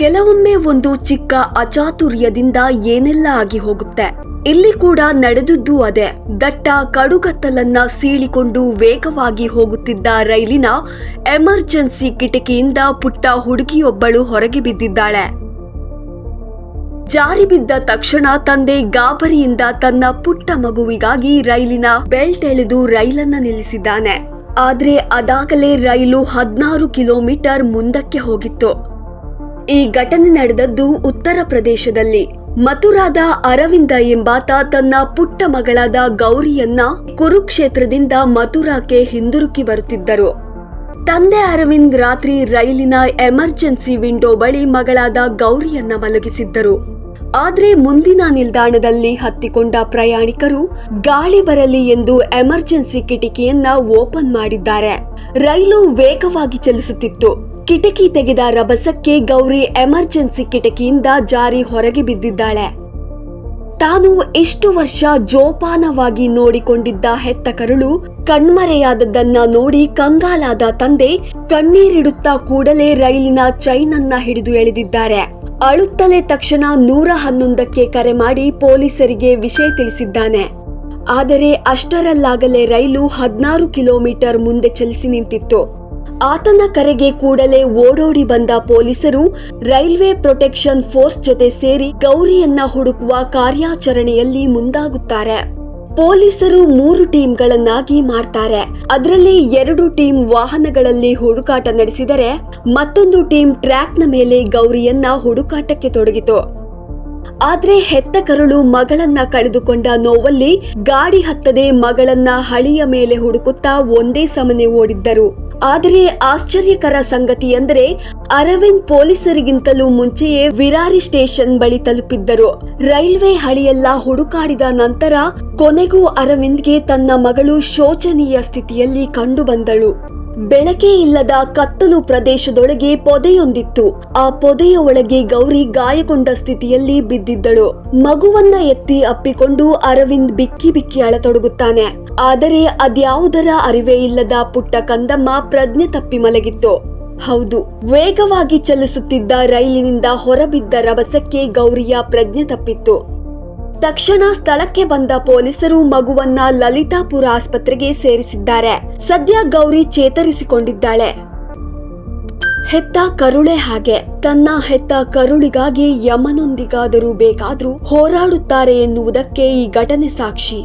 ಕೆಲವೊಮ್ಮೆ ಒಂದು ಚಿಕ್ಕ ಅಚಾತುರ್ಯದಿಂದ ಏನೆಲ್ಲ ಆಗಿ ಹೋಗುತ್ತೆ. ಇಲ್ಲಿ ಕೂಡ ನಡೆದದ್ದು ಅದೇ. ದಟ್ಟ ಕಡುಗತ್ತಲನ್ನ ಸೀಳಿಕೊಂಡು ವೇಗವಾಗಿ ಹೋಗುತ್ತಿದ್ದ ರೈಲಿನ ಎಮರ್ಜೆನ್ಸಿ ಕಿಟಕಿಯಿಂದ ಪುಟ್ಟ ಹುಡುಗಿಯೊಬ್ಬಳು ಹೊರಗೆ ಬಿದ್ದಿದ್ದಾಳೆ. ಜಾರಿ ಬಿದ್ದ ತಕ್ಷಣ ತಂದೆ ಗಾಬರಿಯಿಂದ ತನ್ನ ಪುಟ್ಟ ಮಗುವಿಗಾಗಿ ರೈಲಿನ ಬೆಲ್ಟ್ ಎಳೆದು ರೈಲನ್ನ ನಿಲ್ಲಿಸಿದ್ದಾನೆ. ಆದ್ರೆ ಅದಾಗಲೇ ರೈಲು 16 ಕಿಲೋಮೀಟರ್ ಮುಂದಕ್ಕೆ ಹೋಗಿತ್ತು. ಈ ಘಟನೆ ನಡೆದದ್ದು ಉತ್ತರ ಪ್ರದೇಶದಲ್ಲಿ. ಮಥುರಾದ ಅರವಿಂದ ಎಂಬಾತ ತನ್ನ ಪುಟ್ಟ ಮಗಳಾದ ಗೌರಿಯನ್ನ ಕುರುಕ್ಷೇತ್ರದಿಂದ ಮಥುರಾಕ್ಕೆ ಹಿಂದಿರುಗಿ ಬರುತ್ತಿದ್ದರು. ತಂದೆ ಅರವಿಂದ್ ರಾತ್ರಿ ರೈಲಿನ ಎಮರ್ಜೆನ್ಸಿ ವಿಂಡೋ ಬಳಿ ಮಗಳಾದ ಗೌರಿಯನ್ನ ಮಲಗಿಸಿದ್ದರು. ಆದ್ರೆ ಮುಂದಿನ ನಿಲ್ದಾಣದಲ್ಲಿ ಹತ್ತಿಕೊಂಡ ಪ್ರಯಾಣಿಕರು ಗಾಳಿ ಬರಲಿ ಎಂದು ಎಮರ್ಜೆನ್ಸಿ ಕಿಟಕಿಯನ್ನ ಓಪನ್ ಮಾಡಿದ್ದಾರೆ. ರೈಲು ವೇಗವಾಗಿ ಚಲಿಸುತ್ತಿತ್ತು. ಕಿಟಕಿ ತೆಗೆದ ರಭಸಕ್ಕೆ ಗೌರಿ ಎಮರ್ಜೆನ್ಸಿ ಕಿಟಕಿಯಿಂದ ಜಾರಿ ಹೊರಗೆ ಬಿದ್ದಿದ್ದಾಳೆ. ತಾನು ಇಷ್ಟು ವರ್ಷ ಜೋಪಾನವಾಗಿ ನೋಡಿಕೊಂಡಿದ್ದ ಹೆತ್ತ ಕರುಳು ಕಣ್ಮರೆಯಾದದ್ದನ್ನ ನೋಡಿ ಕಂಗಾಲಾದ ತಂದೆ ಕಣ್ಣೀರಿಡುತ್ತಾ ಕೂಡಲೇ ರೈಲಿನ ಚೈನ್ ಅನ್ನ ಹಿಡಿದು ಎಳೆದಿದ್ದಾರೆ. ಅಳುತ್ತಲೇ ತಕ್ಷಣ 111ಕ್ಕೆ ಕರೆ ಮಾಡಿ ಪೊಲೀಸರಿಗೆ ವಿಷಯ ತಿಳಿಸಿದ್ದಾನೆ. ಆದರೆ ಅಷ್ಟರಲ್ಲಾಗಲೇ ರೈಲು 16 ಕಿಲೋಮೀಟರ್ ಮುಂದೆ ಚಲಿಸಿ ನಿಂತಿತ್ತು. ಆತನ ಕರೆಗೆ ಕೂಡಲೇ ಓಡೋಡಿ ಬಂದ ಪೊಲೀಸರು ರೈಲ್ವೆ ಪ್ರೊಟೆಕ್ಷನ್ ಫೋರ್ಸ್ ಜೊತೆ ಸೇರಿ ಗೌರಿಯನ್ನ ಹುಡುಕುವ ಕಾರ್ಯಾಚರಣೆಯಲ್ಲಿ ಮುಂದಾಗುತ್ತಾರೆ. ಪೊಲೀಸರು 3 ಟೀಮ್ಗಳನ್ನಾಗಿ ಮಾಡ್ತಾರೆ. ಅದರಲ್ಲಿ 2 ಟೀಮ್ ವಾಹನಗಳಲ್ಲಿ ಹುಡುಕಾಟ ನಡೆಸಿದರೆ ಮತ್ತೊಂದು ಟೀಮ್ ಟ್ರ್ಯಾಕ್ನ ಮೇಲೆ ಗೌರಿಯನ್ನ ಹುಡುಕಾಟಕ್ಕೆ ತೊಡಗಿತು. ಆದ್ರೆ ಹೆತ್ತ ಕರುಳು ಮಗಳನ್ನ ಕಳೆದುಕೊಂಡ ನೋವಲ್ಲಿ ಗಾಡಿ ಹತ್ತದೆ ಮಗಳನ್ನ ಹಳಿಯ ಮೇಲೆ ಹುಡುಕುತ್ತಾ ಒಂದೇ ಸಮನೆ ಓಡಿದ್ದರು. ಆದರೆ ಆಶ್ಚರ್ಯಕರ ಸಂಗತಿ ಎಂದರೆ ಅರವಿಂದ್ ಪೊಲೀಸರಿಗಿಂತಲೂ ಮುಂಚೆಯೇ ವಿರಾರಿ ಸ್ಟೇಷನ್ ಬಳಿ ತಲುಪಿದ್ದರು. ರೈಲ್ವೆ ಹಳಿಯೆಲ್ಲ ಹುಡುಕಾಡಿದ ನಂತರ ಕೊನೆಗೂ ಅರವಿಂದ್ಗೆ ತನ್ನ ಮಗಳು ಶೋಚನೀಯ ಸ್ಥಿತಿಯಲ್ಲಿ ಕಂಡು ಬಂದಳು. ಬೆಳಕೇ ಇಲ್ಲದ ಕತ್ತಲು ಪ್ರದೇಶದೊಳಗೆ ಪೊದೆಯೊಂದಿತ್ತು. ಆ ಪೊದೆಯ ಒಳಗೆ ಗೌರಿ ಗಾಯಗೊಂಡ ಸ್ಥಿತಿಯಲ್ಲಿ ಬಿದ್ದಿದ್ದಳು. ಮಗುವನ್ನ ಎತ್ತಿ ಅಪ್ಪಿಕೊಂಡು ಅರವಿಂದ್ ಬಿಕ್ಕಿ ಬಿಕ್ಕಿ ಅಳತೊಡಗುತ್ತಾನೆ. ಆದರೆ ಅದ್ಯಾವುದರ ಅರಿವೇ ಇಲ್ಲದ ಪುಟ್ಟ ಕಂದಮ್ಮ ಪ್ರಜ್ಞೆ ತಪ್ಪಿ ಮಲಗಿತ್ತು. ಹೌದು, ವೇಗವಾಗಿ ಚಲಿಸುತ್ತಿದ್ದ ರೈಲಿನಿಂದ ಹೊರಬಿದ್ದ ರಭಸಕ್ಕೆ ಗೌರಿಯ ಪ್ರಜ್ಞೆ ತಪ್ಪಿತ್ತು. ತಕ್ಷಣ ಸ್ಥಳಕ್ಕೆ ಬಂದ ಪೊಲೀಸರು ಮಗುವನ್ನ ಲಲಿತಾಪುರ ಆಸ್ಪತ್ರೆಗೆ ಸೇರಿಸಿದ್ದಾರೆ. ಸದ್ಯ ಗೌರಿ ಚೇತರಿಸಿಕೊಂಡಿದ್ದಾಳೆ. ಹೆತ್ತ ಕರುಳೆ ಹಾಗೆ ತನ್ನ ಹೆತ್ತ ಕರುಳಿಗಾಗಿ ಯಮನೊಂದಿಗಾದರೂ ಬೇಕಾದ್ರೂ ಹೋರಾಡುತ್ತಾರೆ ಎನ್ನುವುದಕ್ಕೆ ಈ ಘಟನೆ ಸಾಕ್ಷಿ.